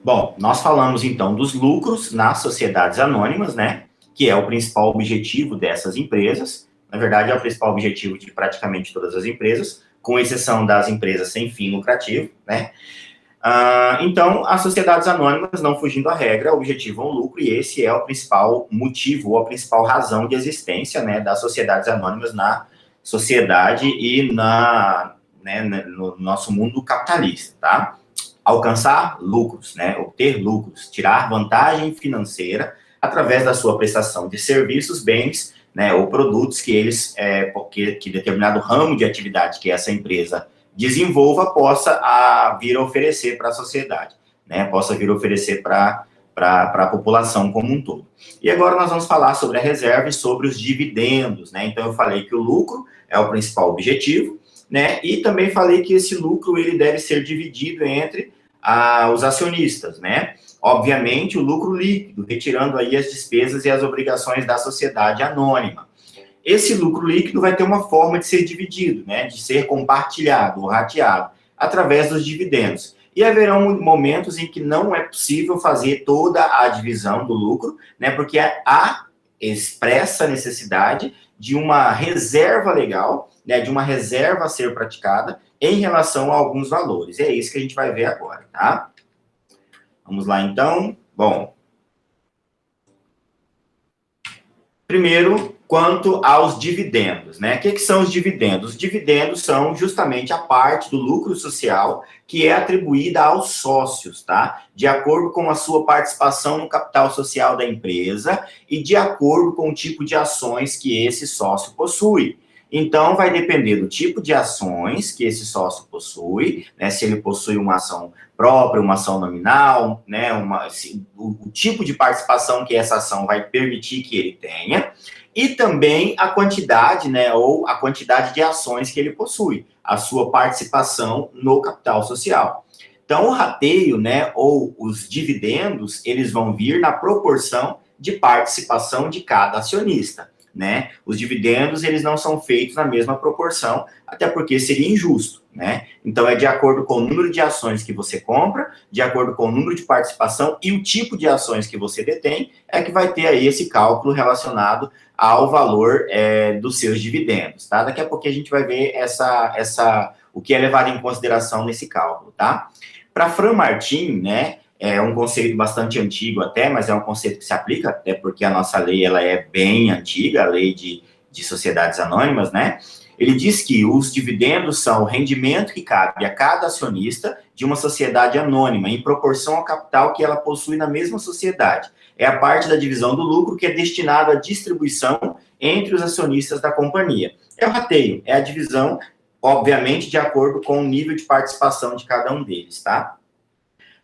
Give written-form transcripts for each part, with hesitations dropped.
Bom, nós falamos então dos lucros nas sociedades anônimas, né? Que é o principal objetivo dessas empresas. Na verdade, é o principal objetivo de praticamente todas as empresas, com exceção das empresas sem fim lucrativo, né? Então, as sociedades anônimas, não fugindo à regra, objetivam o lucro, e esse é o principal motivo, ou a principal razão de existência, né, das sociedades anônimas na sociedade e no nosso mundo capitalista, tá? Alcançar lucros, né, obter lucros, tirar vantagem financeira através da sua prestação de serviços, bens, né, ou produtos que que determinado ramo de atividade que essa empresa desenvolva possa vir a oferecer para a sociedade, né? Possa vir a oferecer para a população como um todo. E agora nós vamos falar sobre a reserva e sobre os dividendos, né? Então eu falei que o lucro é o principal objetivo, né? E também falei que esse lucro ele deve ser dividido entre os acionistas, né? Obviamente o lucro líquido, retirando aí as despesas e as obrigações da sociedade anônima. Esse lucro líquido vai ter uma forma de ser dividido, né, de ser compartilhado ou rateado, através dos dividendos. E haverão momentos em que não é possível fazer toda a divisão do lucro, né, porque há expressa necessidade de uma reserva legal, né, de uma reserva a ser praticada em relação a alguns valores. É isso que a gente vai ver agora, tá? Vamos lá, então. Bom, primeiro, quanto aos dividendos, né? O que são os dividendos? Os dividendos são justamente a parte do lucro social que é atribuída aos sócios, tá? De acordo com a sua participação no capital social da empresa e de acordo com o tipo de ações que esse sócio possui. Então, vai depender do tipo de ações que esse sócio possui, né? Se ele possui uma ação própria, uma ação nominal, né? O tipo de participação que essa ação vai permitir que ele tenha, e também a quantidade, né? Ou a quantidade de ações que ele possui, a sua participação no capital social. Então, o rateio, né? Ou os dividendos, eles vão vir na proporção de participação de cada acionista, né? Os dividendos, eles não são feitos na mesma proporção, até porque seria injusto, né? Então, é de acordo com o número de ações que você compra, de acordo com o número de participação e o tipo de ações que você detém, é que vai ter aí esse cálculo relacionado ao valor dos seus dividendos, tá? Daqui a pouco a gente vai ver o que é levado em consideração nesse cálculo, tá? Para Fran Martin, né, é um conceito bastante antigo até, mas é um conceito que se aplica, até porque a nossa lei ela é bem antiga, a lei de sociedades anônimas, né? Ele diz que os dividendos são o rendimento que cabe a cada acionista de uma sociedade anônima, em proporção ao capital que ela possui na mesma sociedade. É a parte da divisão do lucro que é destinado à distribuição entre os acionistas da companhia. É o rateio, é a divisão, obviamente, de acordo com o nível de participação de cada um deles, tá?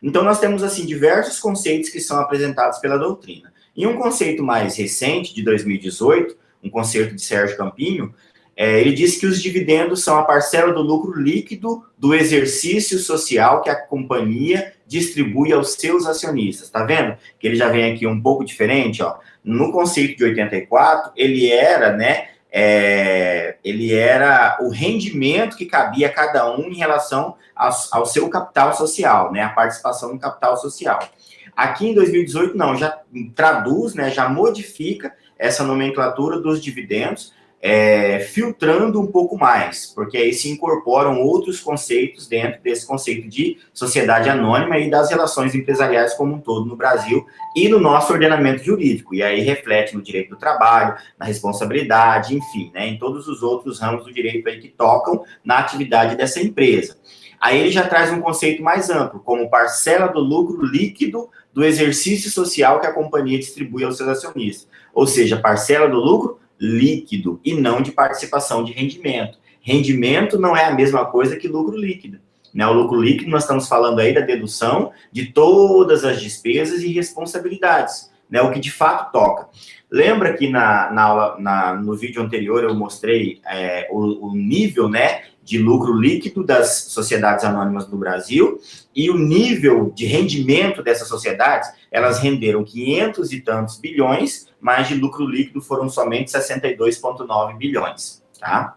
Então, nós temos, assim, diversos conceitos que são apresentados pela doutrina. E um conceito mais recente, de 2018, um conceito de Sérgio Campinho, ele diz que os dividendos são a parcela do lucro líquido do exercício social que a companhia distribui aos seus acionistas. Tá vendo? Que ele já vem aqui um pouco diferente, ó. No conceito de 84, ele era, né, ele era o rendimento que cabia a cada um em relação ao seu capital social, né, a participação no capital social. Aqui em 2018, não, já traduz, né, já modifica essa nomenclatura dos dividendos, filtrando um pouco mais, porque aí se incorporam outros conceitos dentro desse conceito de sociedade anônima e das relações empresariais como um todo no Brasil e no nosso ordenamento jurídico, e aí reflete no direito do trabalho, na responsabilidade, enfim, né, em todos os outros ramos do direito aí que tocam na atividade dessa empresa. Aí ele já traz um conceito mais amplo, como parcela do lucro líquido do exercício social que a companhia distribui aos seus acionistas, ou seja, parcela do lucro líquido e não de participação de rendimento. Rendimento não é a mesma coisa que lucro líquido, né? O lucro líquido, nós estamos falando aí da dedução de todas as despesas e responsabilidades, né? O que de fato toca. Lembra que no vídeo anterior eu mostrei o nível, né, de lucro líquido das sociedades anônimas do Brasil e o nível de rendimento dessas sociedades? Elas renderam 500 e tantos bilhões, mas de lucro líquido foram somente 62,9 bilhões, tá?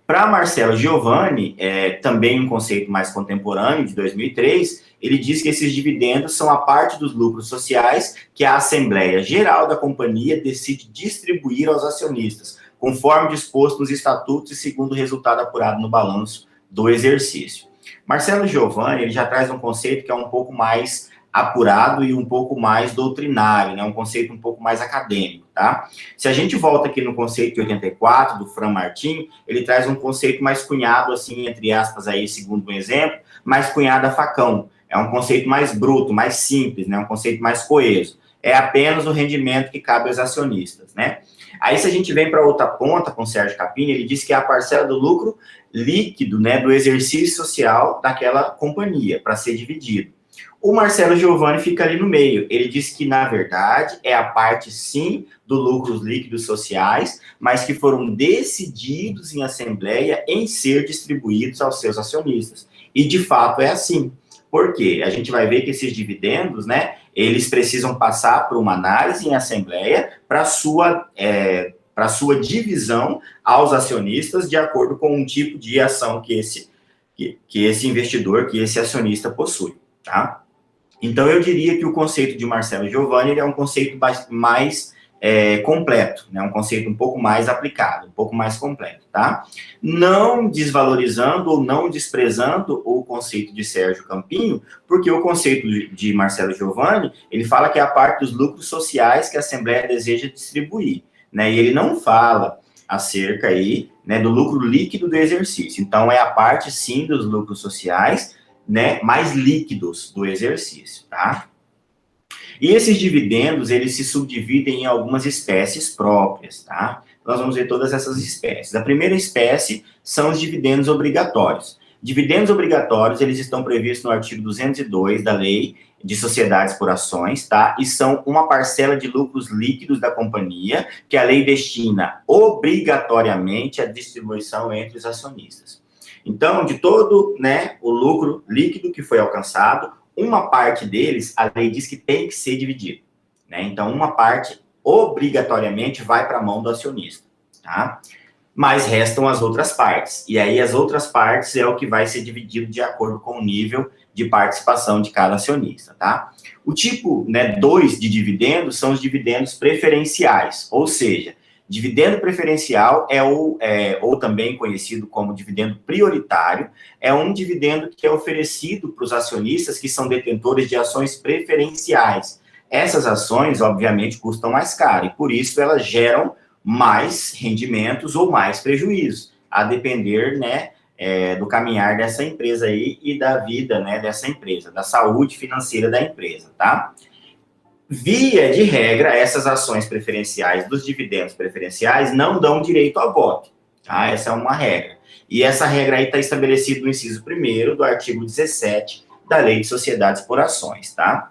Para Marcelo Giovanni, também um conceito mais contemporâneo, de 2003, ele diz que esses dividendos são a parte dos lucros sociais que a Assembleia Geral da companhia decide distribuir aos acionistas, conforme disposto nos estatutos e segundo o resultado apurado no balanço do exercício. Marcelo Giovanni, ele já traz um conceito que é um pouco mais apurado e um pouco mais doutrinário, né? Um conceito um pouco mais acadêmico, tá? Se a gente volta aqui no conceito de 84, do Fran Martin, ele traz um conceito mais cunhado, assim, entre aspas, aí, segundo um exemplo, mais cunhado a facão. É um conceito mais bruto, mais simples, né? Um conceito mais coeso. É apenas o rendimento que cabe aos acionistas, né? Aí, se a gente vem para outra ponta, com o Sérgio Capini, ele diz que é a parcela do lucro líquido, né, do exercício social daquela companhia, para ser dividido. O Marcelo Giovanni fica ali no meio. Ele diz que, na verdade, é a parte, sim, dos lucros líquidos sociais, mas que foram decididos em assembleia em ser distribuídos aos seus acionistas. E, de fato, é assim. Por quê? A gente vai ver que esses dividendos, né, eles precisam passar por uma análise em assembleia para sua divisão aos acionistas de acordo com um tipo de ação que esse investidor, que esse acionista possui, tá? Então, eu diria que o conceito de Marcelo Giovanni ele é um conceito mais completo, né? Um conceito um pouco mais aplicado, um pouco mais completo, tá? Não desvalorizando ou não desprezando o conceito de Sérgio Campinho, porque o conceito de Marcelo Giovanni, ele fala que é a parte dos lucros sociais que a Assembleia deseja distribuir, né? E ele não fala acerca aí, né, do lucro líquido do exercício. Então, é a parte, sim, dos lucros sociais, né, mais líquidos do exercício, tá? E esses dividendos, eles se subdividem em algumas espécies próprias, tá? Nós vamos ver todas essas espécies. A primeira espécie são os dividendos obrigatórios. Dividendos obrigatórios, eles estão previstos no artigo 202 da Lei de Sociedades por Ações, tá? E são uma parcela de lucros líquidos da companhia que a lei destina obrigatoriamente à distribuição entre os acionistas. Então, de todo, né, o lucro líquido que foi alcançado, uma parte deles, a lei diz que tem que ser dividido, né? Então, uma parte, obrigatoriamente, vai para a mão do acionista, tá? Mas restam as outras partes. E aí, as outras partes é o que vai ser dividido de acordo com o nível de participação de cada acionista, tá? O tipo, né, 2 de dividendos são os dividendos preferenciais, ou seja, dividendo preferencial ou também conhecido como dividendo prioritário, é um dividendo que é oferecido para os acionistas que são detentores de ações preferenciais. Essas ações, obviamente, custam mais caro e, por isso, elas geram mais rendimentos ou mais prejuízos, a depender, né, do caminhar dessa empresa aí e da vida, né, dessa empresa, da saúde financeira da empresa, tá? Via de regra, essas ações preferenciais dos dividendos preferenciais não dão direito a voto, tá? Essa é uma regra. E essa regra aí está estabelecida no inciso 1º do artigo 17 da Lei de Sociedades por Ações, tá?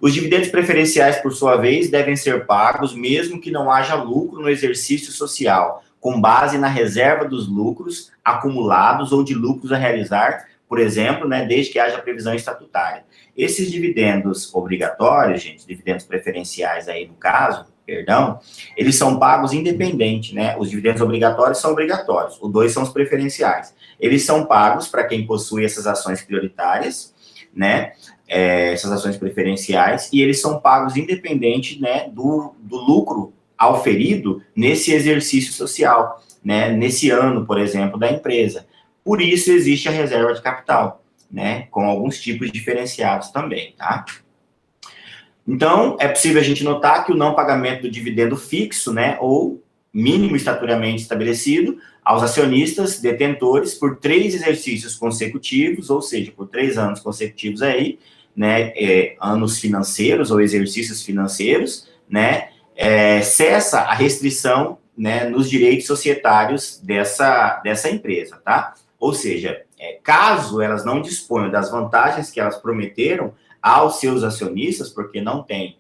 Os dividendos preferenciais, por sua vez, devem ser pagos mesmo que não haja lucro no exercício social, com base na reserva dos lucros acumulados ou de lucros a realizar, por exemplo, né, desde que haja previsão estatutária. Esses dividendos obrigatórios, gente, dividendos preferenciais aí no caso, perdão, eles são pagos independente, né? Os dividendos obrigatórios são obrigatórios, os 2 são os preferenciais. Eles são pagos para quem possui essas ações prioritárias, né? Essas ações preferenciais, e eles são pagos independente, né, do lucro auferido nesse exercício social, né, nesse ano, por exemplo, da empresa. Por isso existe a reserva de capital, né, com alguns tipos diferenciados também, tá? Então, é possível a gente notar que o não pagamento do dividendo fixo, né, ou mínimo estaturalmente estabelecido, aos acionistas detentores por 3 exercícios consecutivos, ou seja, por 3 anos consecutivos aí, né, anos financeiros ou exercícios financeiros, né, cessa a restrição, né, nos direitos societários dessa empresa, tá? Ou seja, caso elas não disponham das vantagens que elas prometeram aos seus acionistas, porque não tem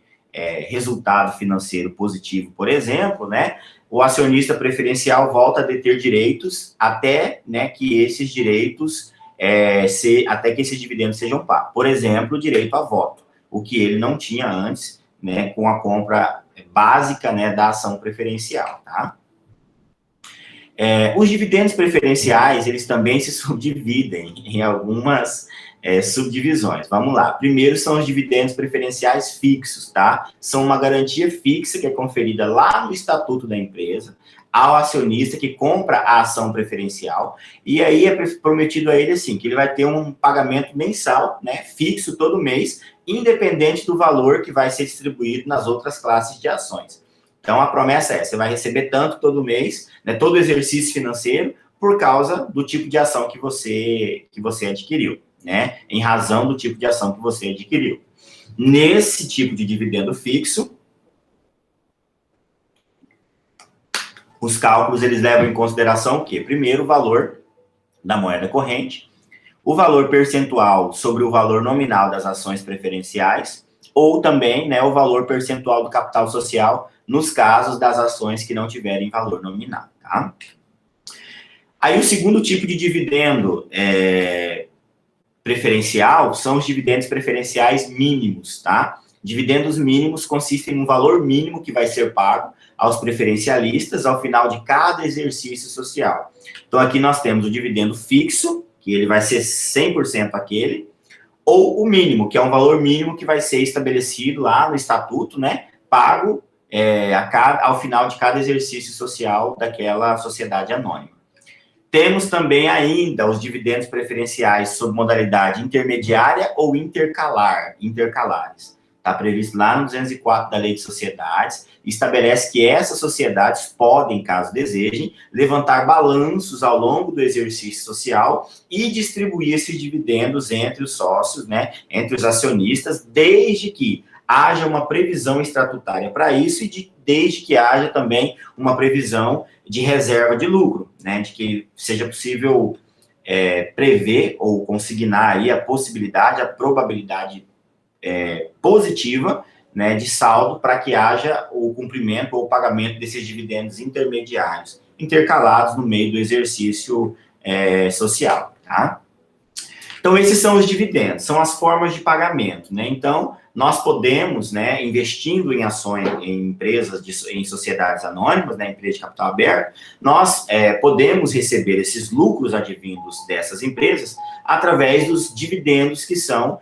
resultado financeiro positivo, por exemplo, né, o acionista preferencial volta a deter direitos até, né, que esses direitos até que esses dividendos sejam pagos. Por exemplo, o direito a voto, o que ele não tinha antes, né, com a compra básica, né, da ação preferencial, tá? Os dividendos preferenciais, eles também se subdividem em algumas subdivisões. Vamos lá. Primeiro são os dividendos preferenciais fixos, tá? São uma garantia fixa que é conferida lá no estatuto da empresa ao acionista que compra a ação preferencial, e aí é prometido a ele assim, que ele vai ter um pagamento mensal, né, fixo todo mês, independente do valor que vai ser distribuído nas outras classes de ações. Então, a promessa é, você vai receber tanto todo mês, né, todo exercício financeiro, por causa do tipo de ação que você adquiriu, né, em razão do tipo de ação que você adquiriu. Nesse tipo de dividendo fixo, os cálculos, eles levam em consideração o quê? Primeiro, o valor da moeda corrente, o valor percentual sobre o valor nominal das ações preferenciais, ou também, né, o valor percentual do capital social nos casos das ações que não tiverem valor nominal, tá? Aí o segundo tipo de dividendo preferencial são os dividendos preferenciais mínimos, tá? Dividendos mínimos consistem em um valor mínimo que vai ser pago aos preferencialistas ao final de cada exercício social. Então, aqui nós temos o dividendo fixo, que ele vai ser 100% aquele, ou o mínimo, que é um valor mínimo que vai ser estabelecido lá no estatuto, né, pago ao final de cada exercício social daquela sociedade anônima. Temos também ainda os dividendos preferenciais sob modalidade intermediária ou intercalares. Está previsto lá no 204 da Lei de Sociedades, estabelece que essas sociedades podem, caso desejem, levantar balanços ao longo do exercício social e distribuir esses dividendos entre os sócios, né, entre os acionistas, desde que haja uma previsão estatutária para isso e desde que haja também uma previsão de reserva de lucro, né, de que seja possível prever ou consignar aí a possibilidade, a probabilidade positiva, né, de saldo para que haja o cumprimento ou o pagamento desses dividendos intermediários, intercalados no meio do exercício social, tá? Então, esses são os dividendos, são as formas de pagamento, né? Então, nós podemos, né, investindo em ações, em empresas, em sociedades anônimas, né, empresas de capital aberto, nós podemos receber esses lucros advindos dessas empresas através dos dividendos que são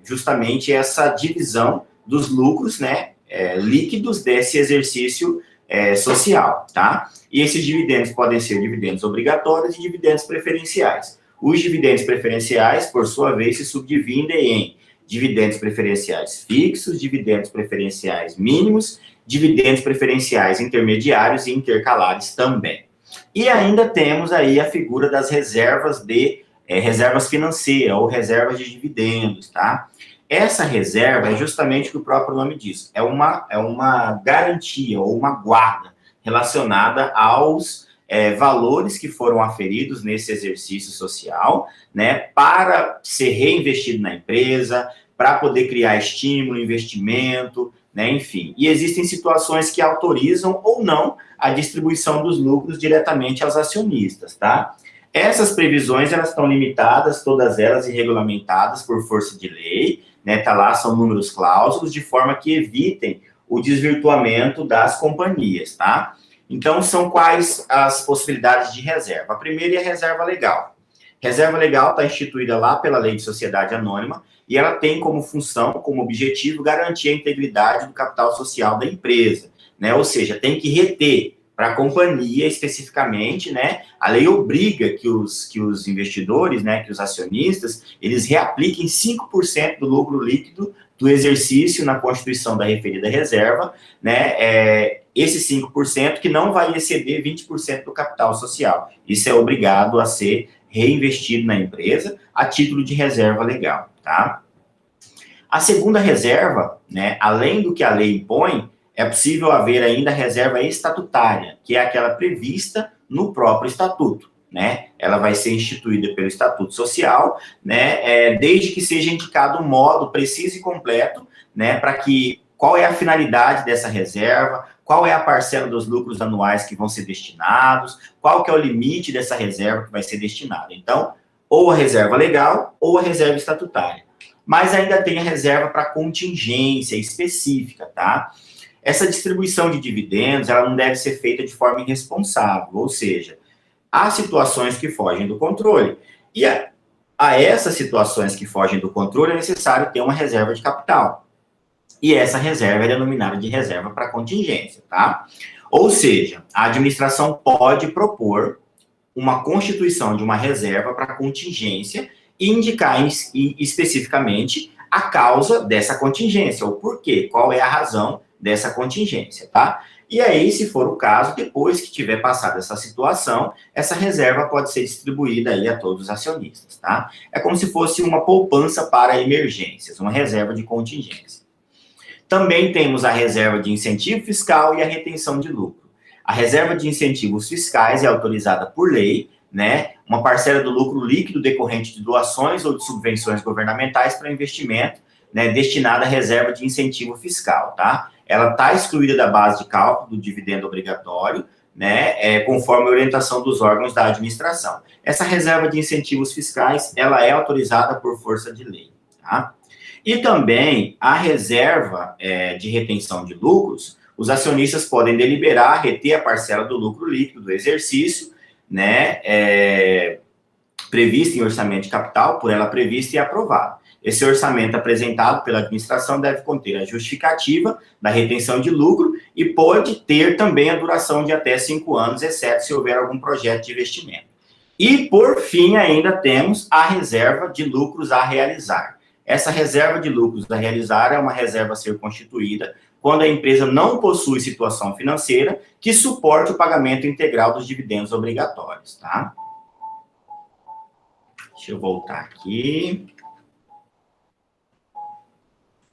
justamente essa divisão dos lucros, né, líquidos desse exercício social, tá? E esses dividendos podem ser dividendos obrigatórios e dividendos preferenciais. Os dividendos preferenciais, por sua vez, se subdividem em dividendos preferenciais fixos, dividendos preferenciais mínimos, dividendos preferenciais intermediários e intercalares também. E ainda temos aí a figura das reservas reservas financeiras ou reservas de dividendos, tá? Essa reserva é justamente o que o próprio nome diz, é uma garantia ou uma guarda relacionada aos valores que foram aferidos nesse exercício social, né, para ser reinvestido na empresa, para poder criar estímulo, investimento, né, enfim. E existem situações que autorizam ou não a distribuição dos lucros diretamente aos acionistas, tá? Essas previsões, elas estão limitadas, todas elas, e regulamentadas por força de lei, né, tá lá, são números cláusulos, de forma que evitem o desvirtuamento das companhias, tá? Então, são quais as possibilidades de reserva? A primeira é a reserva legal. Reserva legal está instituída lá pela Lei de Sociedade Anônima e ela tem como função, como objetivo, garantir a integridade do capital social da empresa, né? Ou seja, tem que reter para a companhia especificamente, né? A lei obriga que os investidores, né, que os acionistas, eles reapliquem 5% do lucro líquido do exercício na constituição da referida reserva, né? Esse 5% que não vai exceder 20% do capital social. Isso é obrigado a ser reinvestido na empresa a título de reserva legal, tá? A segunda reserva, né, além do que a lei impõe, é possível haver ainda reserva estatutária, que é aquela prevista no próprio estatuto, né? Ela vai ser instituída pelo Estatuto Social, né? Desde que seja indicado um modo preciso e completo, né? Para que qual é a finalidade dessa reserva, qual é a parcela dos lucros anuais que vão ser destinados, qual que é o limite dessa reserva que vai ser destinada. Então, ou a reserva legal ou a reserva estatutária. Mas ainda tem a reserva para contingência específica, tá? essa distribuição de dividendos, ela não deve ser feita de forma irresponsável, ou seja, há situações que fogem do controle. E a essas situações que fogem do controle é necessário ter uma reserva de capital. E essa reserva é denominada de reserva para contingência, tá? Ou seja, a administração pode propor uma constituição de uma reserva para contingência e indicar especificamente a causa dessa contingência, o porquê, qual é a razão dessa contingência, tá? E aí, se for o caso, depois que tiver passado essa situação, essa reserva pode ser distribuída aí a todos os acionistas, tá? É como se fosse uma poupança para emergências, uma reserva de contingência. Também temos a reserva de incentivo fiscal e a retenção de lucro. A reserva de incentivos fiscais é autorizada por lei, né? Uma parcela do lucro líquido decorrente de doações ou de subvenções governamentais para investimento, né, destinada à reserva de incentivo fiscal, tá? Ela está excluída da base de cálculo do dividendo obrigatório, né, conforme a orientação dos órgãos da administração. Essa reserva de incentivos fiscais, ela é autorizada por força de lei, tá? E também a reserva de retenção de lucros, os acionistas podem deliberar reter a parcela do lucro líquido do exercício, né, prevista em orçamento de capital, por ela prevista e aprovada. Esse orçamento apresentado pela administração deve conter a justificativa da retenção de lucro e pode ter também a duração de até 5 anos, exceto se houver algum projeto de investimento. E, por fim, ainda temos a reserva de lucros a realizar. Essa reserva de lucros a realizar é uma reserva a ser constituída quando a empresa não possui situação financeira que suporte o pagamento integral dos dividendos obrigatórios, tá? Deixa eu voltar aqui.